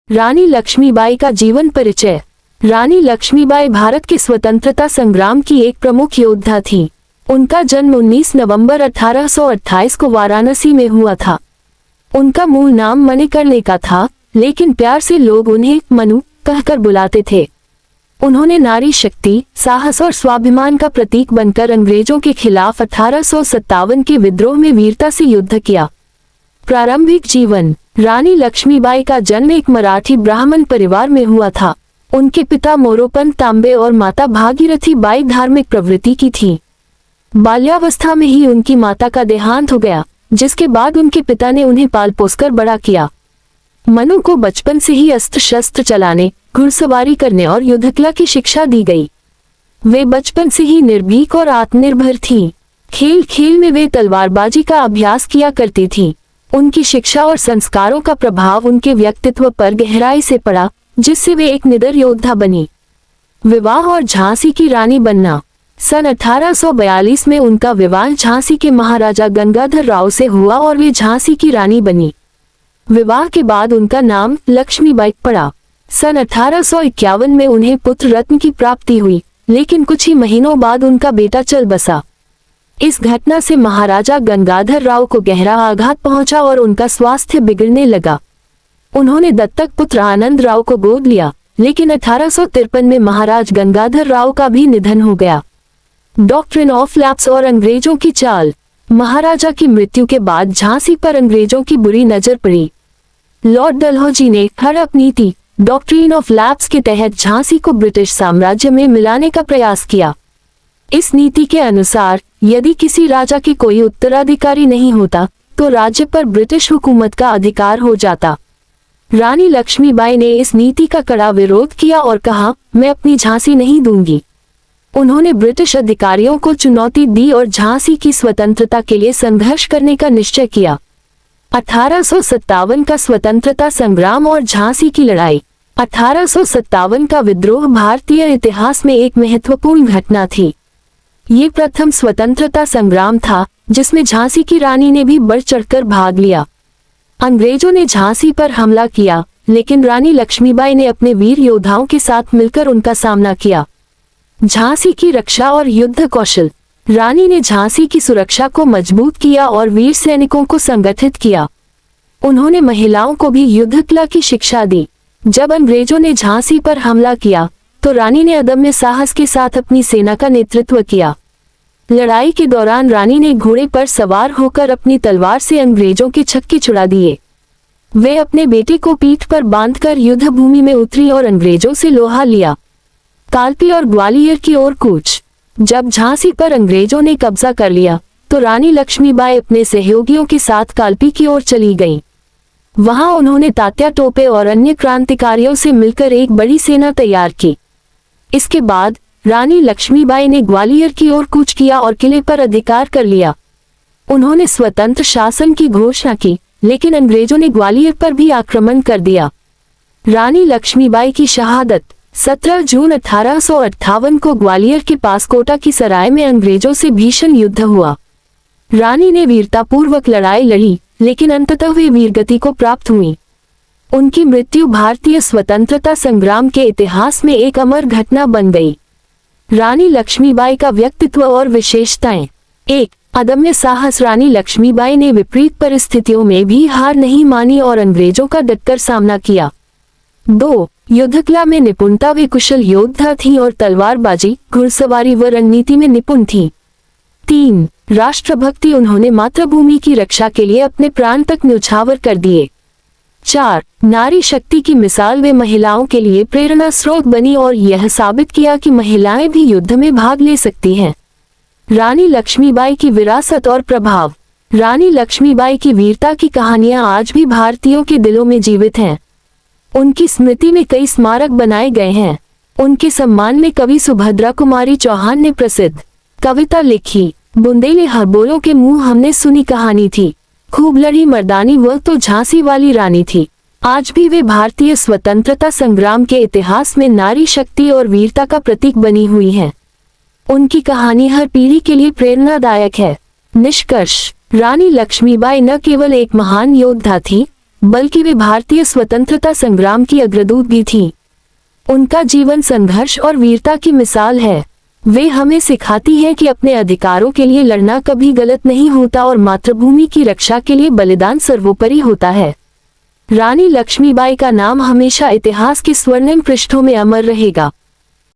रानी लक्ष्मीबाई का जीवन परिचय। रानी लक्ष्मीबाई भारत के स्वतंत्रता संग्राम की एक प्रमुख योद्धा थी। उनका जन्म 19 नवंबर 1828 को वाराणसी में हुआ था। उनका मूल नाम मणिकर्णिका था, लेकिन प्यार से लोग उन्हें मनु कहकर बुलाते थे। उन्होंने नारी शक्ति, साहस और स्वाभिमान का प्रतीक बनकर अंग्रेजों के खिलाफ 1857 के विद्रोह में वीरता से युद्ध किया। प्रारंभिक जीवन। रानी लक्ष्मीबाई का जन्म एक मराठी ब्राह्मण परिवार में हुआ था। उनके पिता मोरोपंत तांबे और माता भागीरथी बाई धार्मिक प्रवृत्ति की थी। बाल्यावस्था में ही उनकी माता का देहांत हो गया, जिसके बाद उनके पिता ने उन्हें पाल पोसकर बड़ा किया। मनु को बचपन से ही अस्त्र शस्त्र चलाने, घुड़सवारी करने और युद्धकला की शिक्षा दी गई। वे बचपन से ही निर्भीक और आत्मनिर्भर थीं। खेल खेल में वे तलवारबाजी का अभ्यास किया करती थीं। उनकी शिक्षा और संस्कारों का प्रभाव उनके व्यक्तित्व पर गहराई से पड़ा, जिससे वे एक निडर योद्धा बनी। विवाह और झांसी की रानी बनना। सन 1842 में उनका विवाह झांसी के महाराजा गंगाधर राव से हुआ और वे झांसी की रानी बनी। विवाह के बाद उनका नाम लक्ष्मीबाई पड़ा। सन 1851 में उन्हें पुत्र रत्न की प्राप्ति हुई, लेकिन कुछ ही महीनों बाद उनका बेटा चल बसा। इस घटना से महाराजा गंगाधर राव को गहरा आघात पहुंचा और उनका स्वास्थ्य बिगड़ने लगा। उन्होंने दत्तक पुत्र आनंद राव को गोद लिया, लेकिन 1853 में महाराज गंगाधर राव का भी निधन हो गया। डॉक्ट्रिन ऑफ लैप्स और अंग्रेजों की चाल। महाराजा की मृत्यु के बाद झांसी पर अंग्रेजों की बुरी नजर पड़ी। लॉर्ड डलहौजी ने हड़प नीति, डॉक्ट्रिन ऑफ लैप्स के तहत झांसी को ब्रिटिश साम्राज्य में मिलाने का प्रयास किया। इस नीति के अनुसार यदि किसी राजा के कोई उत्तराधिकारी नहीं होता, तो राज्य पर ब्रिटिश हुकूमत का अधिकार हो जाता। रानी लक्ष्मीबाई ने इस नीति का कड़ा विरोध किया और कहा, मैं अपनी झांसी नहीं दूंगी। उन्होंने ब्रिटिश अधिकारियों को चुनौती दी और झांसी की स्वतंत्रता के लिए संघर्ष करने का निश्चय किया। 1857 का स्वतंत्रता संग्राम और झांसी की लड़ाई। 1857 का विद्रोह भारतीय इतिहास में एक महत्वपूर्ण घटना थी। ये प्रथम स्वतंत्रता संग्राम था, जिसमें झांसी की रानी ने भी बढ़ चढ़कर भाग लिया। अंग्रेजों ने झांसी पर हमला किया, लेकिन रानी लक्ष्मीबाई ने अपने वीर योद्धाओं के साथ मिलकर उनका सामना किया। झांसी की रक्षा और युद्ध कौशल। रानी ने झांसी की सुरक्षा को मजबूत किया और वीर सैनिकों को संगठित किया। उन्होंने महिलाओं को भी युद्धकला की शिक्षा दी। जब अंग्रेजों ने झांसी पर हमला किया, तो रानी ने अदम्य साहस के साथ अपनी सेना का नेतृत्व किया। लड़ाई के दौरान रानी ने घोड़े पर सवार होकर अपनी तलवार से अंग्रेजों के छक्के छुड़ा दिए। वे अपने बेटे को पीठ पर बांधकर युद्ध भूमि में उतरी और अंग्रेजों से लोहा लिया। कालपी और ग्वालियर की ओर कूच। जब झांसी पर अंग्रेजों ने कब्जा कर लिया, तो रानी लक्ष्मीबाई अपने सहयोगियों के साथ कालपी की ओर चली गईं। वहां उन्होंने तात्या टोपे और अन्य क्रांतिकारियों से मिलकर एक बड़ी सेना तैयार की। इसके बाद रानी लक्ष्मीबाई ने ग्वालियर की ओर कूच किया और किले पर अधिकार कर लिया। उन्होंने स्वतंत्र शासन की घोषणा की, लेकिन अंग्रेजों ने ग्वालियर पर भी आक्रमण कर दिया। रानी लक्ष्मीबाई की शहादत। 17 जून 1858 को ग्वालियर के पास कोटा की सराय में अंग्रेजों से भीषण युद्ध हुआ। रानी ने वीरतापूर्वक लड़ाई लड़ी, लेकिन अंततः वे वीरगति को प्राप्त हुई। उनकी मृत्यु भारतीय स्वतंत्रता संग्राम के इतिहास में एक अमर घटना बन गई। रानी लक्ष्मीबाई का व्यक्तित्व और विशेषताएं। 1. अदम्य साहस। रानी लक्ष्मीबाई ने विपरीत परिस्थितियों में भी हार नहीं मानी और अंग्रेजों का डटकर सामना किया। 2. युद्धकला में निपुणता। वे कुशल योद्धा थीं और तलवारबाजी, घुड़सवारी व रणनीति में निपुण थीं। 3. राष्ट्रभक्ति। उन्होंने मातृभूमि की रक्षा के लिए अपने प्राण तक न्यौछावर कर दिए। 4. नारी शक्ति की मिसाल। वे महिलाओं के लिए प्रेरणा स्रोत बनी और यह साबित किया कि महिलाएं भी युद्ध में भाग ले सकती हैं। रानी लक्ष्मीबाई की विरासत और प्रभाव। रानी लक्ष्मीबाई की वीरता की कहानियां आज भी भारतीयों के दिलों में जीवित हैं। उनकी स्मृति में कई स्मारक बनाए गए हैं। उनके सम्मान में कवि सुभद्रा कुमारी चौहान ने प्रसिद्ध कविता लिखी। बुंदेले हरबोलों के मुंह हमने सुनी कहानी थी, खूब लड़ी मर्दानी वह तो झांसी वाली रानी थी। आज भी वे भारतीय स्वतंत्रता संग्राम के इतिहास में नारी शक्ति और वीरता का प्रतीक बनी हुई हैं। उनकी कहानी हर पीढ़ी के लिए प्रेरणादायक है। निष्कर्ष। रानी लक्ष्मीबाई न केवल एक महान योद्धा थी, बल्कि वे भारतीय स्वतंत्रता संग्राम की अग्रदूत भी थीं। उनका जीवन संघर्ष और वीरता की मिसाल है। वे हमें सिखाती हैं कि अपने अधिकारों के लिए लड़ना कभी गलत नहीं होता और मातृभूमि की रक्षा के लिए बलिदान सर्वोपरि होता है। रानी लक्ष्मीबाई का नाम हमेशा इतिहास के स्वर्णिम पृष्ठों में अमर रहेगा।